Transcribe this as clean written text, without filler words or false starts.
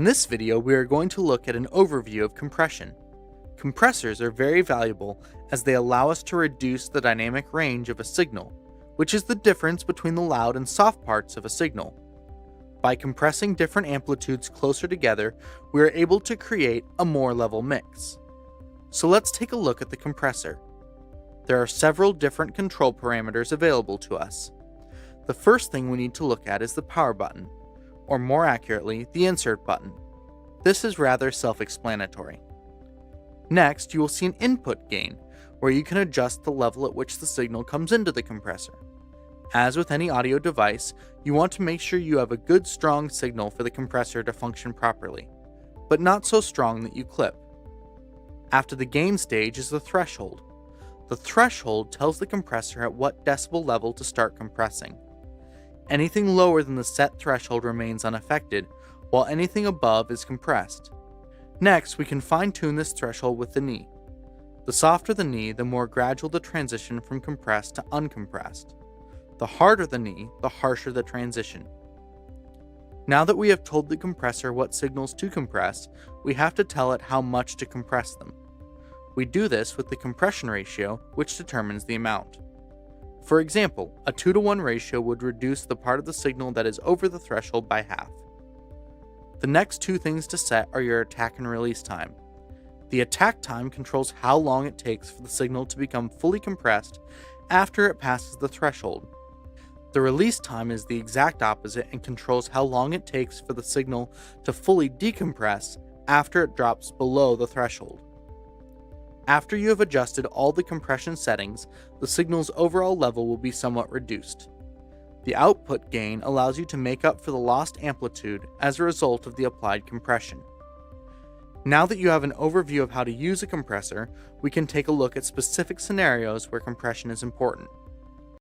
this video, we are going to look at an overview of compression. Compressors are very valuable as they allow us to reduce the dynamic range of a signal, which is the difference between the loud and soft parts of a signal. By compressing different amplitudes closer together, we are able to create a more level mix. So let's take a look at the compressor. There are several different control parameters available to us. The first thing we need to look at is the power button, or more accurately, the insert button. This is rather self-explanatory. Next, you will see an input gain, where you can adjust the level at which the signal comes into the compressor. As with any audio device, you want to make sure you have a good strong signal for the compressor to function properly, but not so strong that you clip. After the gain stage is the threshold. The threshold tells the compressor at what decibel level to start compressing. Anything lower than the set threshold remains unaffected, while anything above is compressed. Next, we can fine-tune this threshold with the knee. The softer the knee, the more gradual the transition from compressed to uncompressed. The harder the knee, the harsher the transition. Now that we have told the compressor what signals to compress, we have to tell it how much to compress them. We do this with the compression ratio, which determines the amount. For example, a 2:1 ratio would reduce the part of the signal that is over the threshold by half. The next two things to set are your attack and release time. The attack time controls how long it takes for the signal to become fully compressed after it passes the threshold. The release time is the exact opposite and controls how long it takes for the signal to fully decompress after it drops below the threshold. After you have adjusted all the compression settings, the signal's overall level will be somewhat reduced. The output gain allows you to make up for the lost amplitude as a result of the applied compression. Now that you have an overview of how to use a compressor, we can take a look at specific scenarios where compression is important.